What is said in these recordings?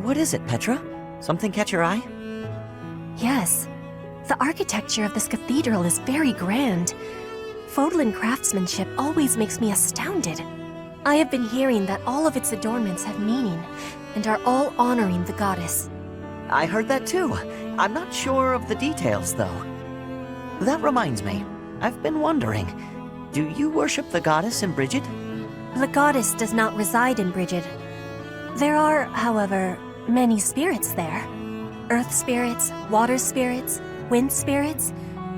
What is it, Petra? Something catch your eye? Yes. The architecture of this cathedral is very grand. Fodlan craftsmanship always makes me astounded. I have been hearing that all of its adornments have meaning and are all honoring the goddess. I heard that too. I'm not sure of the details, though. That reminds me, I've been wondering, do you worship the goddess in Brigid? The goddess does not reside in Brigid. There are, however, many spirits there. Earth spirits, water spirits, wind spirits.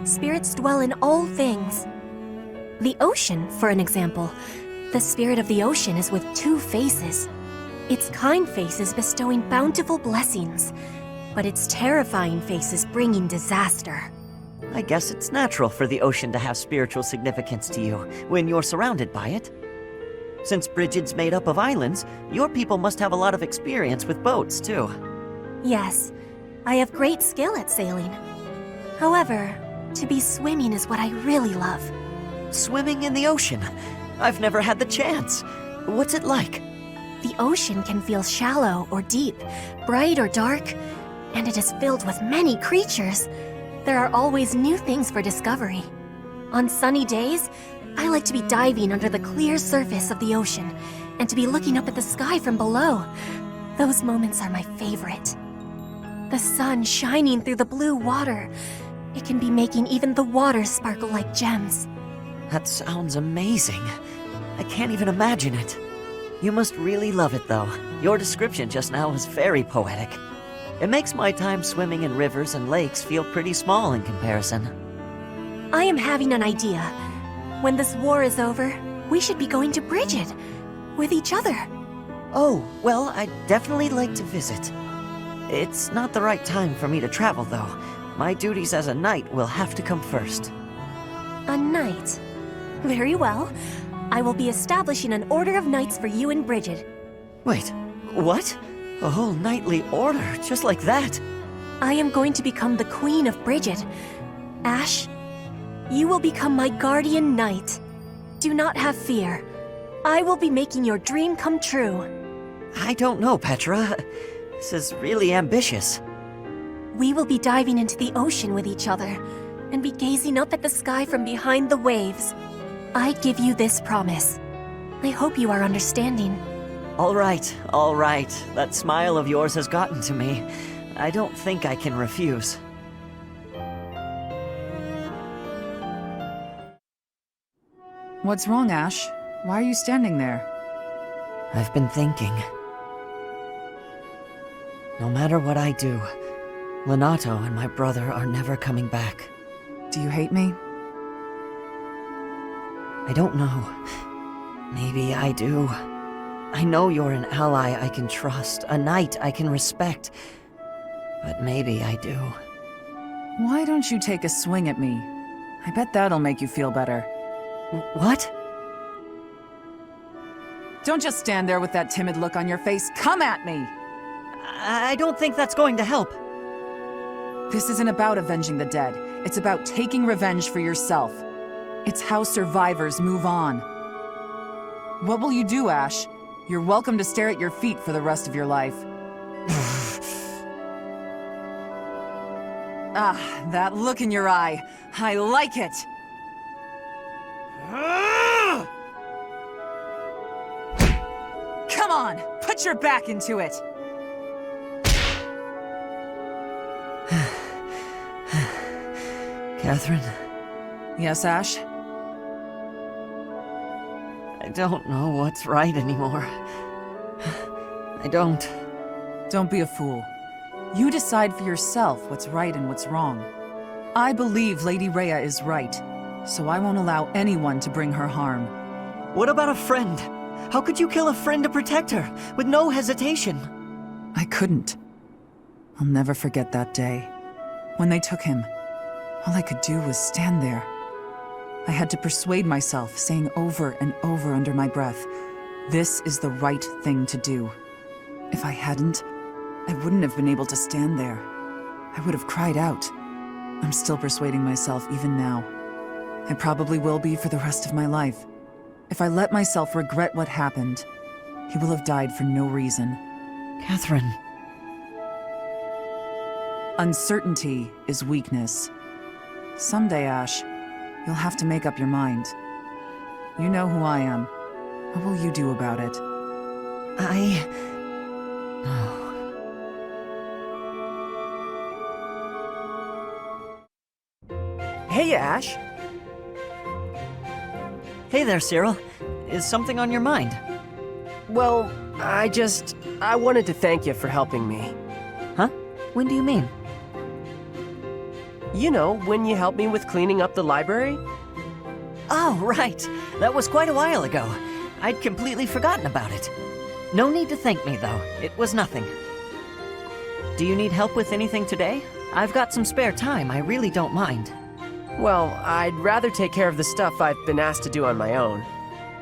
Spirits dwell in all things. The ocean, for an example. The spirit of the ocean is with two faces. Its kind face is bestowing bountiful blessings, but its terrifying face is bringing disaster. I guess it's natural for the ocean to have spiritual significance to you when you're surrounded by it. Since Brigid's made up of islands, your people must have a lot of experience with boats, too. Yes, I have great skill at sailing. However, to be swimming is what I really love. Swimming in the ocean? I've never had the chance. What's it like? The ocean can feel shallow or deep, bright or dark, and it is filled with many creatures. There are always new things for discovery. On sunny days, I like to be diving under the clear surface of the ocean and to be looking up at the sky from below. Those moments are my favorite. The sun shining through the blue water. It can be making even the water sparkle like gems. That sounds amazing. I can't even imagine it. You must really love it, though. Your description just now was very poetic. It makes my time swimming in rivers and lakes feel pretty small in comparison. I am having an idea. When this war is over, we should be going to Brigid. With each other. Oh, well, I'd definitely like to visit. It's not the right time for me to travel, though. My duties as a knight will have to come first. A knight? Very well. I will be establishing an order of knights for you in Brigid. Wait, what? A whole knightly order, just like that? I am going to become the Queen of Brigid. Ash, you will become my guardian knight. Do not have fear. I will be making your dream come true. I don't know, Petra. This is really ambitious. We will be diving into the ocean with each other and be gazing up at the sky from behind the waves. I give you this promise. I hope you are understanding. All right, all right. That smile of yours has gotten to me. I don't think I can refuse. What's wrong, Ash? Why are you standing there? I've been thinking. No matter what I do, Lonato and my brother are never coming back. Do you hate me? I don't know. Maybe I do. I know you're an ally I can trust, a knight I can respect. But maybe I do. Why don't you take a swing at me? I bet that'll make you feel better. What? Don't just stand there with that timid look on your face. Come at me! I don't think that's going to help. This isn't about avenging the dead. It's about taking revenge for yourself. It's how survivors move on. What will you do, Ash? You're welcome to stare at your feet for the rest of your life. Ah, that look in your eye. I like it! Come on! Put your back into it! Catherine? Yes, Ash? I don't know what's right anymore. I don't. Don't be a fool. You decide for yourself what's right and what's wrong. I believe Lady Rhea is right, so I won't allow anyone to bring her harm. What about a friend? How could you kill a friend to protect her, with no hesitation? I couldn't. I'll never forget that day. When they took him, all I could do was stand there. I had to persuade myself, saying over and over under my breath, this is the right thing to do. If I hadn't, I wouldn't have been able to stand there. I would have cried out. I'm still persuading myself even now. I probably will be for the rest of my life. If I let myself regret what happened, he will have died for no reason. Catherine, Uncertainty is weakness. Someday, Ash, you'll have to make up your mind. You know who I am. What will you do about it? Oh. Hey, Ash. Hey there, Cyril. Is something on your mind? Well, I wanted to thank you for helping me. Huh? When do you mean? You know, when you helped me with cleaning up the library? Oh, right. That was quite a while ago. I'd completely forgotten about it. No need to thank me, though. It was nothing. Do you need help with anything today? I've got some spare time. I really don't mind. Well, I'd rather take care of the stuff I've been asked to do on my own.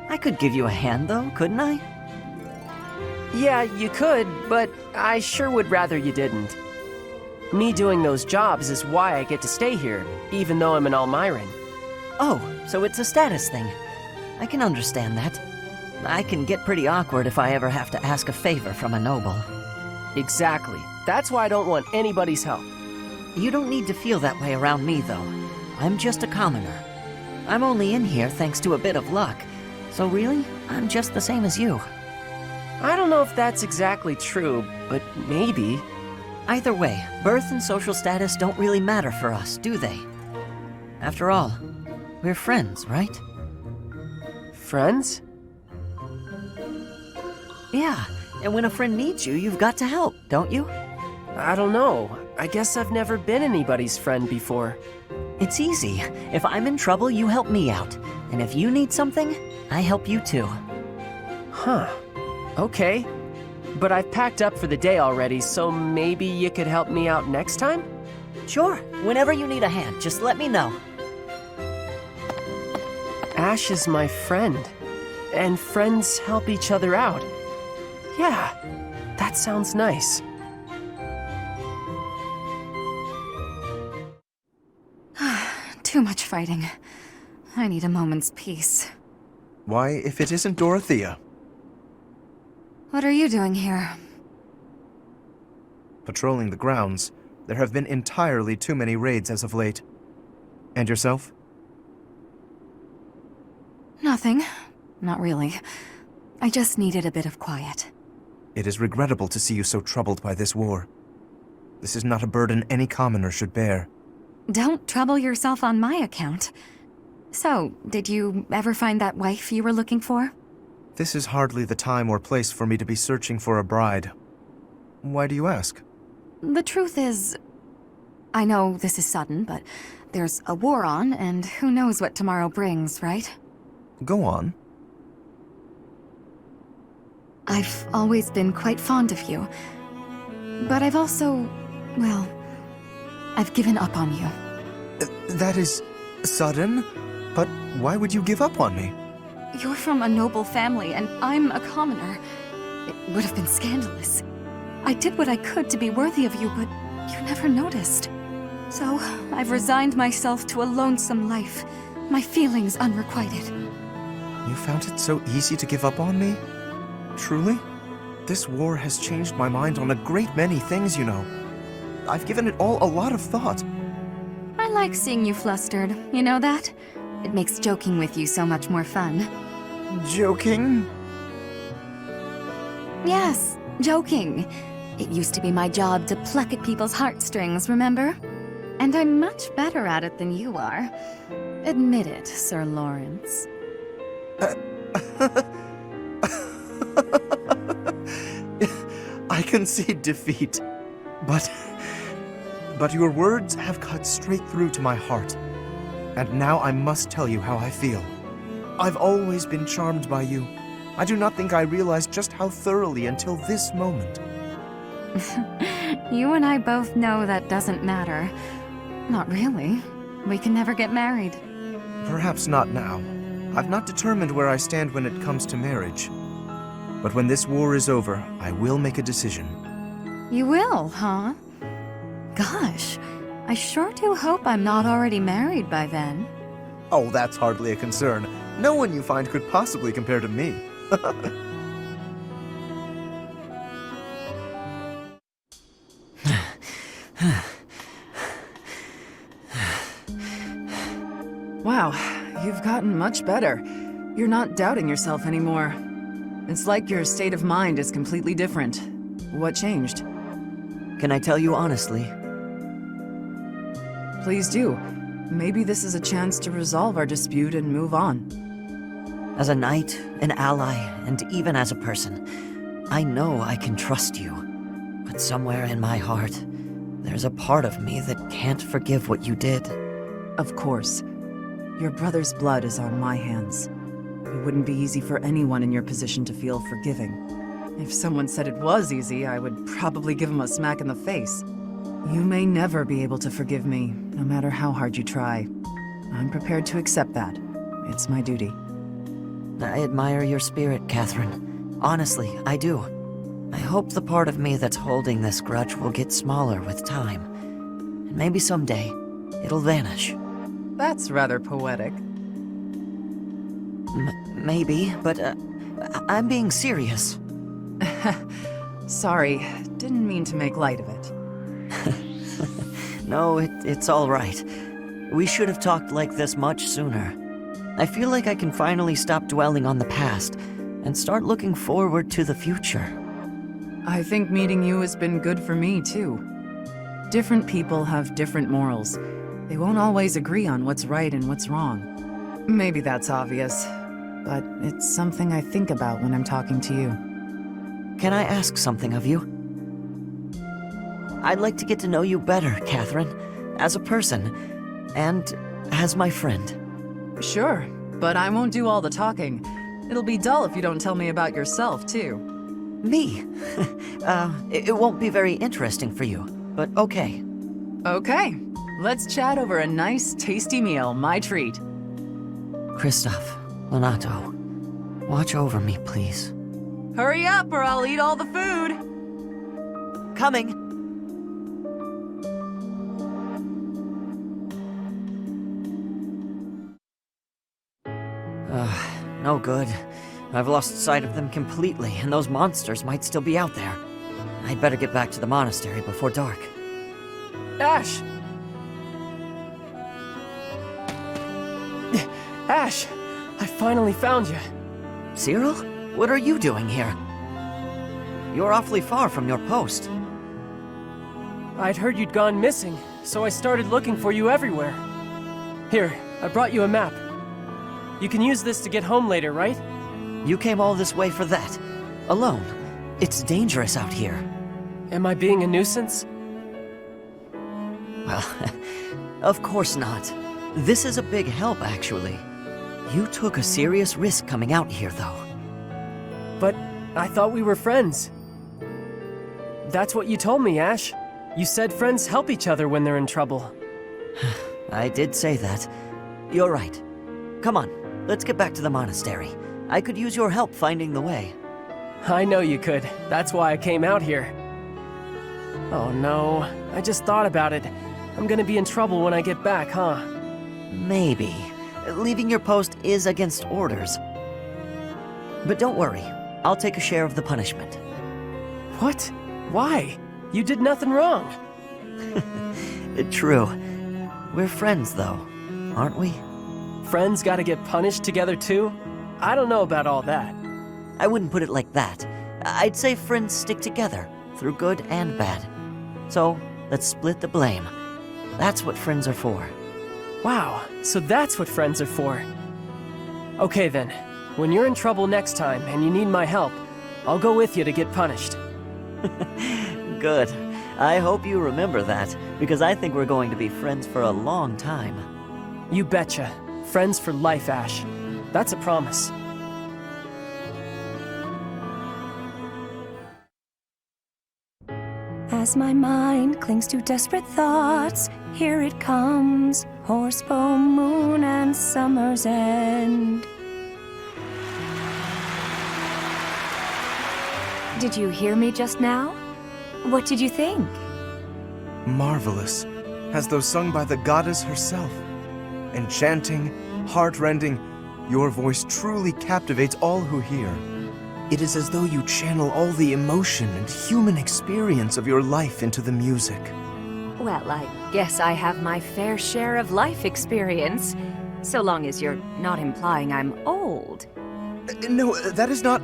I could give you a hand, though, couldn't I? Yeah, you could, but I sure would rather you didn't. Me doing those jobs is why I get to stay here, even though I'm an Almyran. Oh, so it's a status thing. I can understand that. I can get pretty awkward if I ever have to ask a favor from a noble. Exactly. That's why I don't want anybody's help. You don't need to feel that way around me, though. I'm just a commoner. I'm only in here thanks to a bit of luck, so really, I'm just the same as you. I don't know if that's exactly true, but maybe. Either way, birth and social status don't really matter for us, do they? After all, we're friends, right? Friends? Yeah, and when a friend needs you, you've got to help, don't you? I don't know. I guess I've never been anybody's friend before. It's easy. If I'm in trouble, you help me out. And if you need something, I help you too. Huh. Okay. But I've packed up for the day already, so maybe you could help me out next time? Sure, whenever you need a hand, just let me know. Ash is my friend. And friends help each other out. Yeah, that sounds nice. Too much fighting. I need a moment's peace. Why, if it isn't Dorothea? What are you doing here? Patrolling the grounds. There have been entirely too many raids as of late. And yourself? Nothing. Not really. I just needed a bit of quiet. It is regrettable to see you so troubled by this war. This is not a burden any commoner should bear. Don't trouble yourself on my account. So, did you ever find that wife you were looking for? This is hardly the time or place for me to be searching for a bride. Why do you ask? The truth is, I know this is sudden, but there's a war on, and who knows what tomorrow brings, right? Go on. I've always been quite fond of you. But I've also, well, I've given up on you. That is sudden, but why would you give up on me? You're from a noble family, and I'm a commoner. It would have been scandalous. I did what I could to be worthy of you, but you never noticed. So, I've resigned myself to a lonesome life, my feelings unrequited. You found it so easy to give up on me? Truly? This war has changed my mind on a great many things, you know. I've given it all a lot of thought. I like seeing you flustered, you know that? It makes joking with you so much more fun. Joking? Yes, joking. It used to be my job to pluck at people's heartstrings, remember? And I'm much better at it than you are. Admit it, Sir Lawrence. I concede defeat, but your words have cut straight through to my heart. And now I must tell you how I feel. I've always been charmed by you. I do not think I realized just how thoroughly until this moment. You and I both know that doesn't matter. Not really. We can never get married. Perhaps not now. I've not determined where I stand when it comes to marriage. But when this war is over, I will make a decision. You will, huh? Gosh, I sure do hope I'm not already married by then. Oh, that's hardly a concern. No one you find could possibly compare to me. Wow, you've gotten much better. You're not doubting yourself anymore. It's like your state of mind is completely different. What changed? Can I tell you honestly? Please do. Maybe this is a chance to resolve our dispute and move on. As a knight, an ally, and even as a person, I know I can trust you. But somewhere in my heart, there's a part of me that can't forgive what you did. Of course. Your brother's blood is on my hands. It wouldn't be easy for anyone in your position to feel forgiving. If someone said it was easy, I would probably give them a smack in the face. You may never be able to forgive me, no matter how hard you try. I'm prepared to accept that. It's my duty. I admire your spirit, Catherine. Honestly, I do. I hope the part of me that's holding this grudge will get smaller with time. And maybe someday, it'll vanish. That's rather poetic. Maybe, but I'm being serious. Sorry, didn't mean to make light of it. No, it's all right. We should have talked like this much sooner. I feel like I can finally stop dwelling on the past and start looking forward to the future. I think meeting you has been good for me, too. Different people have different morals. They won't always agree on what's right and what's wrong. Maybe that's obvious, but it's something I think about when I'm talking to you. Can I ask something of you? I'd like to get to know you better, Catherine, as a person, and as my friend. Sure, but I won't do all the talking. It'll be dull if you don't tell me about yourself, too. Me? It won't be very interesting for you, but okay. Okay, let's chat over a nice, tasty meal, my treat. Kristoff, Lonato, watch over me, please. Hurry up or I'll eat all the food! Coming! No good. I've lost sight of them completely, and those monsters might still be out there. I'd better get back to the monastery before dark. Ash! Ash! I finally found you. Cyril? What are you doing here? You're awfully far from your post. I'd heard you'd gone missing, so I started looking for you everywhere. Here, I brought you a map. You can use this to get home later, right? You came all this way for that? Alone? It's dangerous out here. Am I being a nuisance? Well, of course not. This is a big help, actually. You took a serious risk coming out here, though. But I thought we were friends. That's what you told me, Ash. You said friends help each other when they're in trouble. I did say that. You're right. Come on, let's get back to the monastery. I could use your help finding the way. I know you could. That's why I came out here. Oh no, I just thought about it. I'm gonna be in trouble when I get back, huh? Maybe. Leaving your post is against orders. But don't worry, I'll take a share of the punishment. What? Why? You did nothing wrong. True. We're friends, though, aren't we? Friends gotta get punished together too? I don't know about all that. I wouldn't put it like that. I'd say friends stick together, through good and bad. So, let's split the blame. That's what friends are for. Wow, so that's what friends are for. Okay then, when you're in trouble next time and you need my help, I'll go with you to get punished. Good. I hope you remember that, because I think we're going to be friends for a long time. You betcha. Friends for life, Ash. That's a promise. As my mind clings to desperate thoughts, here it comes, horsebow moon and summer's end. Did you hear me just now? What did you think? Marvelous, as though sung by the goddess herself. Enchanting, heartrending, your voice truly captivates all who hear. It is as though you channel all the emotion and human experience of your life into the music. Well, I guess I have my fair share of life experience. So long as you're not implying I'm old. No, that is not...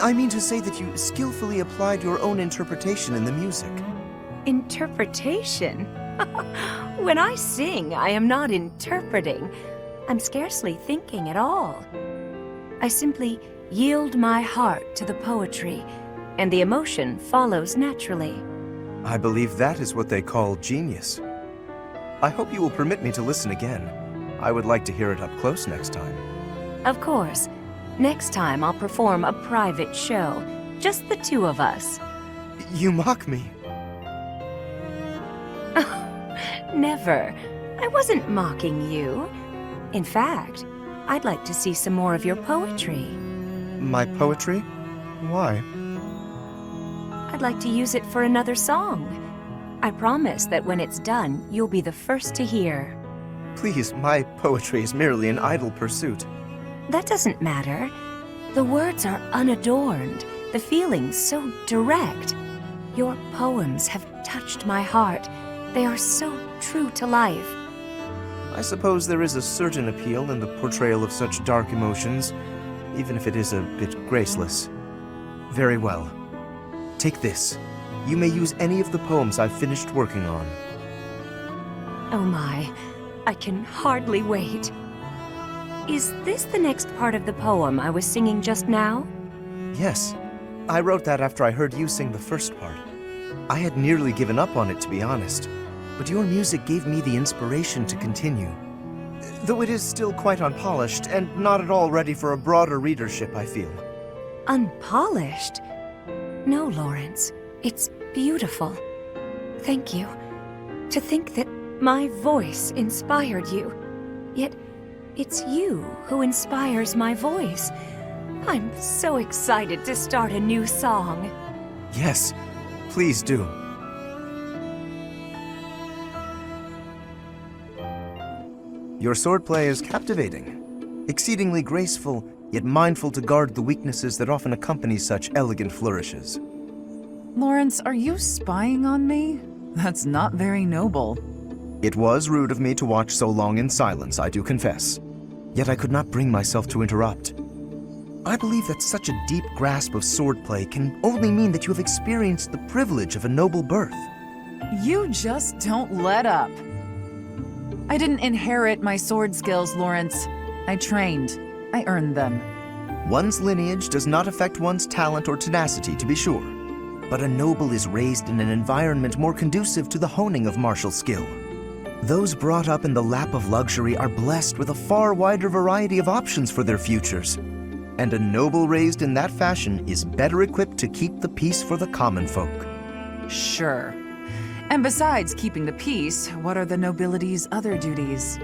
I mean to say that you skillfully applied your own interpretation in the music. Interpretation? When I sing, I am not interpreting. I'm scarcely thinking at all. I simply yield my heart to the poetry, and the emotion follows naturally. I believe that is what they call genius. I hope you will permit me to listen again. I would like to hear it up close next time. Of course. Next time I'll perform a private show. Just the two of us. You mock me. Never. I wasn't mocking you. In fact, I'd like to see some more of your poetry. My poetry? Why? I'd like to use it for another song. I promise that when it's done, you'll be the first to hear. Please, my poetry is merely an idle pursuit. That doesn't matter. The words are unadorned, the feelings so direct. Your poems have touched my heart. They are so true to life. I suppose there is a certain appeal in the portrayal of such dark emotions, even if it is a bit graceless. Very well. Take this. You may use any of the poems I've finished working on. Oh my, I can hardly wait. Is this the next part of the poem I was singing just now? Yes. I wrote that after I heard you sing the first part. I had nearly given up on it, to be honest, but your music gave me the inspiration to continue. Though it is still quite unpolished and not at all ready for a broader readership, I feel. Unpolished? No, Lawrence. It's beautiful. Thank you. To think that my voice inspired you. Yet, it's you who inspires my voice. I'm so excited to start a new song. Yes, please do. Your swordplay is captivating, exceedingly graceful, yet mindful to guard the weaknesses that often accompany such elegant flourishes. Lawrence, are you spying on me? That's not very noble. It was rude of me to watch so long in silence, I do confess. Yet I could not bring myself to interrupt. I believe that such a deep grasp of swordplay can only mean that you have experienced the privilege of a noble birth. You just don't let up. I didn't inherit my sword skills, Lawrence. I trained. I earned them. One's lineage does not affect one's talent or tenacity, to be sure. But a noble is raised in an environment more conducive to the honing of martial skill. Those brought up in the lap of luxury are blessed with a far wider variety of options for their futures. And a noble raised in that fashion is better equipped to keep the peace for the common folk. Sure. And besides keeping the peace, what are the nobility's other duties?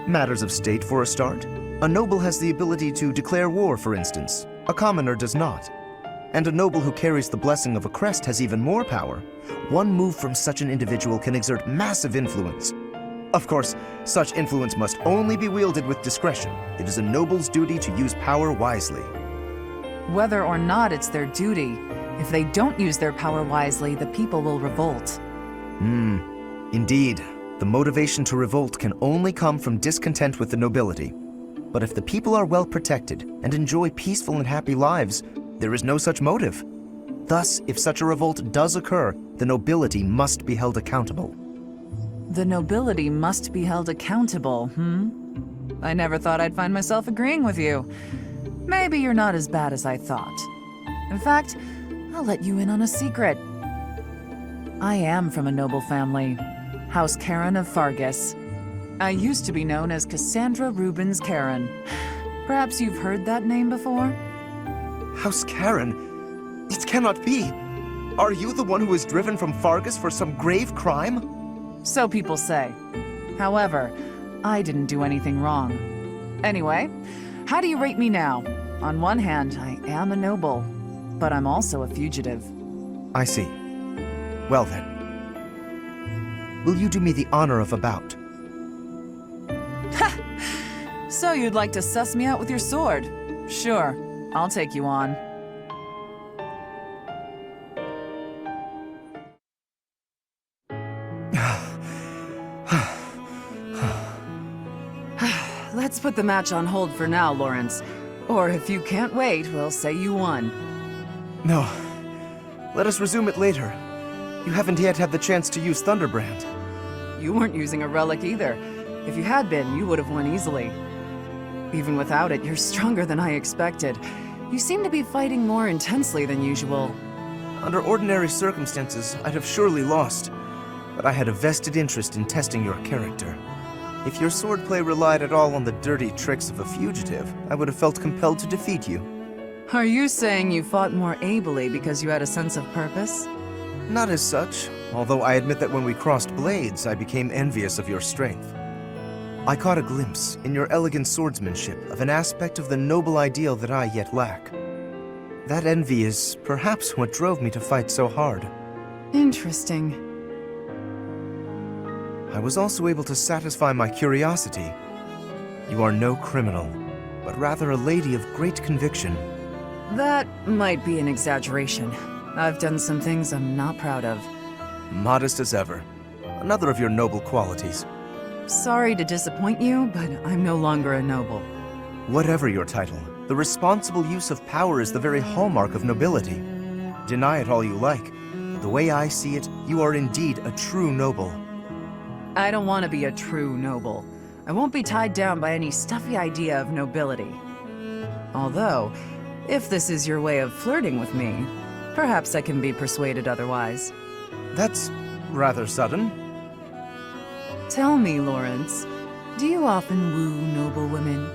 Matters of state for a start. A noble has the ability to declare war, for instance. A commoner does not. And a noble who carries the blessing of a crest has even more power. One move from such an individual can exert massive influence. Of course, such influence must only be wielded with discretion. It is a noble's duty to use power wisely. Whether or not it's their duty, if they don't use their power wisely, the people will revolt. Indeed. The motivation to revolt can only come from discontent with the nobility. But if the people are well protected and enjoy peaceful and happy lives, there is no such motive. Thus, if such a revolt does occur, the nobility must be held accountable. The nobility must be held accountable, I never thought I'd find myself agreeing with you. Maybe you're not as bad as I thought. In fact, I'll let you in on a secret. I am from a noble family, House Karen of Fargus. I used to be known as Cassandra Rubens Karen. Perhaps you've heard that name before? House Karen? It cannot be! Are you the one who was driven from Fargus for some grave crime? So people say. However, I didn't do anything wrong. Anyway, how do you rate me now? On one hand, I am a noble, but I'm also a fugitive. I see. Well then. Will you do me the honor of a bout? So you'd like to suss me out with your sword? Sure, I'll take you on. Let's put the match on hold for now, Lawrence. Or if you can't wait, we'll say you won. No. Let us resume it later. You haven't yet had the chance to use Thunderbrand. You weren't using a relic either. If you had been, you would have won easily. Even without it, you're stronger than I expected. You seem to be fighting more intensely than usual. Under ordinary circumstances, I'd have surely lost. But I had a vested interest in testing your character. If your swordplay relied at all on the dirty tricks of a fugitive, I would have felt compelled to defeat you. Are you saying you fought more ably because you had a sense of purpose? Not as such, although I admit that when we crossed blades, I became envious of your strength. I caught a glimpse, in your elegant swordsmanship, of an aspect of the noble ideal that I yet lack. That envy is perhaps what drove me to fight so hard. Interesting. I was also able to satisfy my curiosity. You are no criminal, but rather a lady of great conviction. That might be an exaggeration. I've done some things I'm not proud of. Modest as ever. Another of your noble qualities. Sorry to disappoint you, but I'm no longer a noble. Whatever your title, the responsible use of power is the very hallmark of nobility. Deny it all you like. The way I see it, you are indeed a true noble. I don't want to be a true noble. I won't be tied down by any stuffy idea of nobility. Although, if this is your way of flirting with me, perhaps I can be persuaded otherwise. That's rather sudden. Tell me, Lawrence, do you often woo noble women?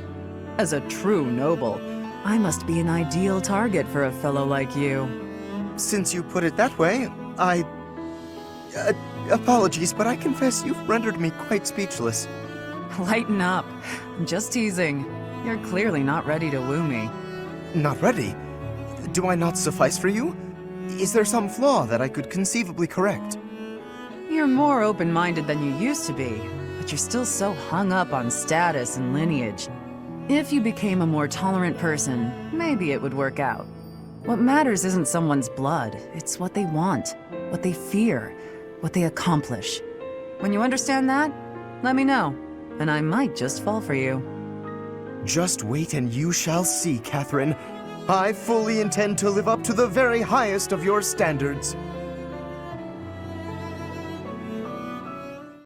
As a true noble, I must be an ideal target for a fellow like you. Since you put it that way, apologies, but I confess you've rendered me quite speechless. Lighten up. I'm just teasing. You're clearly not ready to woo me. Not ready? Do I not suffice for you? Is there some flaw that I could conceivably correct? You're more open-minded than you used to be, but you're still so hung up on status and lineage. If you became a more tolerant person, maybe it would work out. What matters isn't someone's blood, it's what they want, what they fear, what they accomplish. When you understand that, let me know, and I might just fall for you. Just wait and you shall see, Catherine. I fully intend to live up to the very highest of your standards.